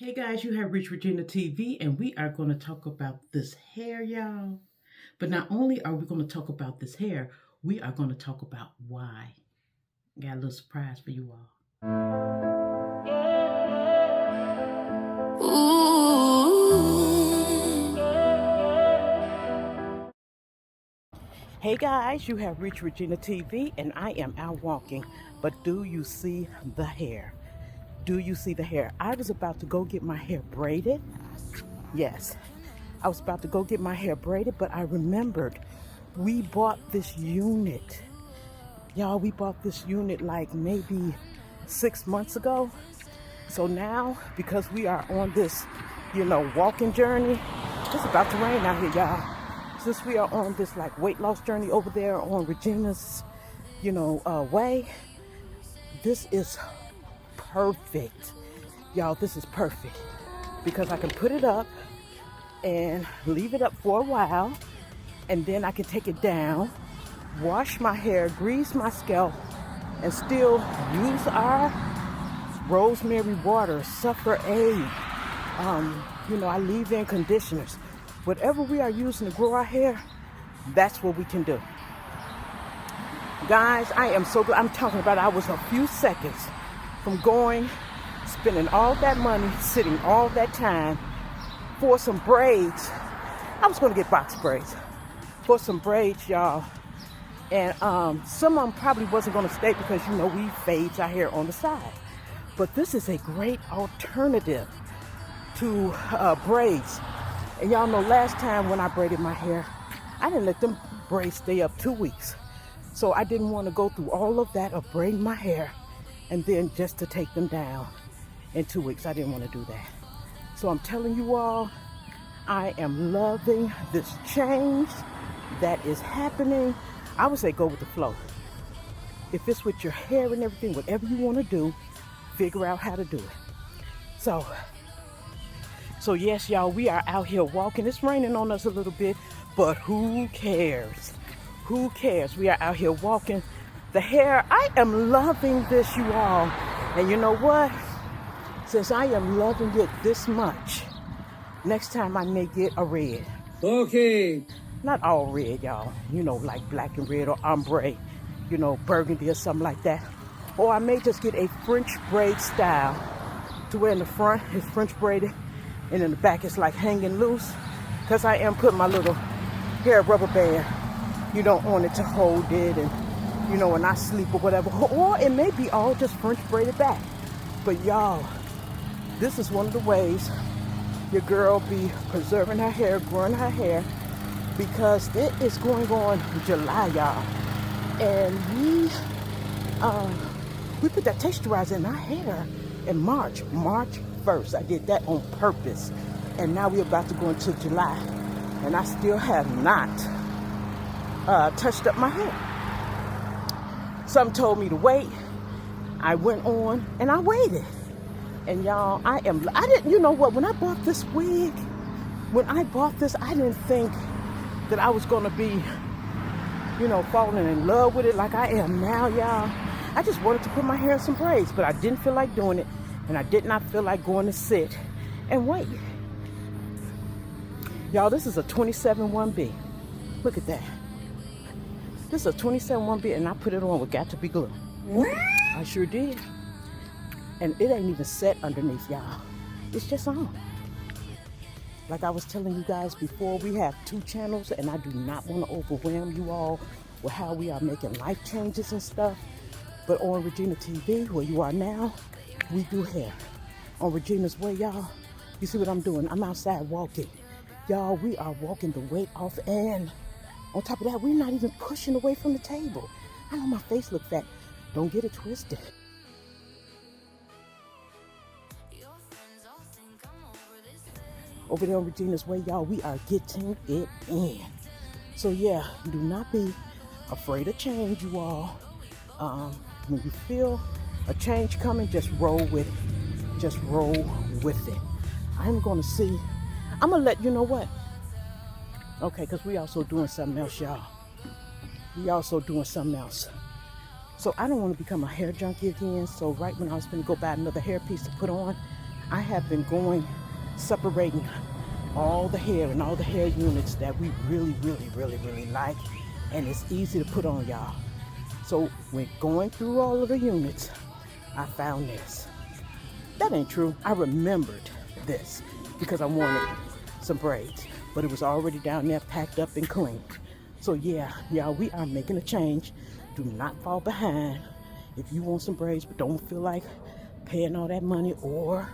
Hey guys, you have reached Regina TV, and we are going to talk about this hair, y'all. But not only are we going to talk about this hair, we are going to talk about why. Got a little surprise for you all. Hey guys, you have reached Regina TV, and I am out walking. But do you see the hair? Do you see the hair? I was about to go get my hair braided. Yes, I was about to go get my hair braided, but I remembered we bought this unit. Y'all, we bought this unit like maybe 6 months ago. So now, because we are on this, walking journey, it's about to rain out here, y'all. Since we are on this like weight loss journey over there on Regina's, way, this is perfect. Y'all, this is perfect because I can put it up and leave it up for a while, and then I can take it down, wash my hair, grease my scalp, and still use our rosemary water, Suffer Aid. I leave in conditioners. Whatever we are using to grow our hair, that's what we can do. Guys, I am so good. I'm talking about I was a few seconds from spending all that money, sitting all that time for some braids. I was going to get box braids for some braids, y'all. And some of them probably wasn't going to stay because, we fade our hair on the side. But this is a great alternative to braids. And y'all know last time when I braided my hair, I didn't let them braids stay up 2 weeks. So I didn't want to go through all of that of braiding my hair and then just to take them down in 2 weeks. I didn't want to do that. So I'm telling you all, I am loving this change that is happening. I would say go with the flow. If it's with your hair and everything, whatever you want to do, figure out how to do it. So yes, y'all, we are out here walking. It's raining on us a little bit, but who cares? Who cares? We are out here walking. The hair, I am loving this, you all. And you know what? Since I am loving it this much, next time I may get a red. Okay. Not all red, y'all. Like black and red or ombre, burgundy or something like that. Or I may just get a French braid style to where in the front it's French braided and in the back it's like hanging loose. Because I am putting my little hair rubber band, on it to hold it and, when I sleep or whatever. Or it may be all just French braided back. But y'all, this is one of the ways your girl be preserving her hair, growing her hair, because it is going on July, y'all. And we put that texturizer in our hair in March 1st. I did that on purpose. And now we're about to go into July. And I still have not touched up my hair. Some told me to wait. I went on and I waited. And y'all, I didn't, when I bought this wig, I didn't think that I was going to be, falling in love with it like I am now, y'all. I just wanted to put my hair in some braids, but I didn't feel like doing it. And I did not feel like going to sit and wait. Y'all, this is a 27-1B. Look at that. This is a 27-1B, and I put it on with Got to Be glue. I sure did. And it ain't even set underneath, y'all. It's just on. Like I was telling you guys before, we have 2 channels, and I do not want to overwhelm you all with how we are making life changes and stuff. But on Regina TV, where you are now, we do hair. On Regina's Way, y'all, you see what I'm doing? I'm outside walking. Y'all, we are walking the weight off, and on top of that, we're not even pushing away from the table. I know my face look fat. Don't get it twisted. Over there on Regina's Way, y'all, we are getting it in. So yeah, do not be afraid of change, you all. When you feel a change coming, just roll with it. Just roll with it. I'm going to let you know what. Okay, because we also doing something else, y'all. So I don't want to become a hair junkie again. So right when I was going to go buy another hair piece to put on, I have been separating all the hair and all the hair units that we really like, and it's easy to put on, y'all. So when going through all of the units, I found this. That ain't true. I remembered this because I wanted some braids, but it was already down there packed up and clean. So yeah, y'all, we are making a change. Do not fall behind. If you want some braids but don't feel like paying all that money or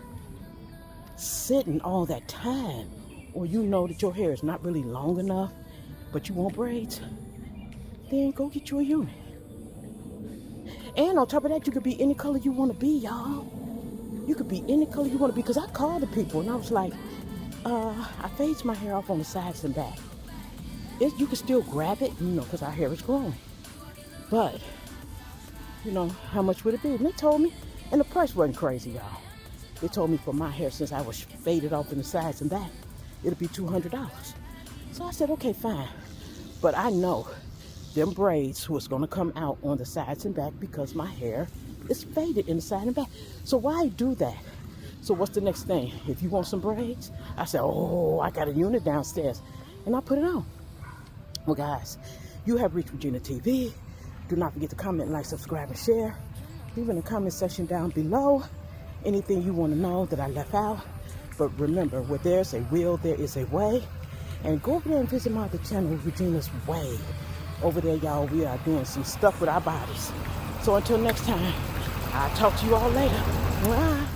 sitting all that time, or you know that your hair is not really long enough but you want braids, then go get you a unit. And on top of that, you could be any color you want to be, y'all. You could be any color you want to be. Because I called the people and I was like, I fades my hair off on the sides and back. You can still grab it, because our hair is growing. But, how much would it be? And they told me, and the price wasn't crazy, y'all. They told me for my hair, since I was faded off in the sides and back, it'll be $200. So I said, okay, fine. But I know them braids was going to come out on the sides and back because my hair is faded in the side and back. So why do that? So what's the next thing? If you want some braids, I said, I got a unit downstairs. And I put it on. Well, guys, you have reached Regina TV. Do not forget to comment, like, subscribe, and share. Leave in the comment section down below anything you want to know that I left out. But remember, where there's a will, there is a way. And go over there and visit my other channel, Regina's Way. Over there, y'all, we are doing some stuff with our bodies. So until next time, I'll talk to you all later. Bye.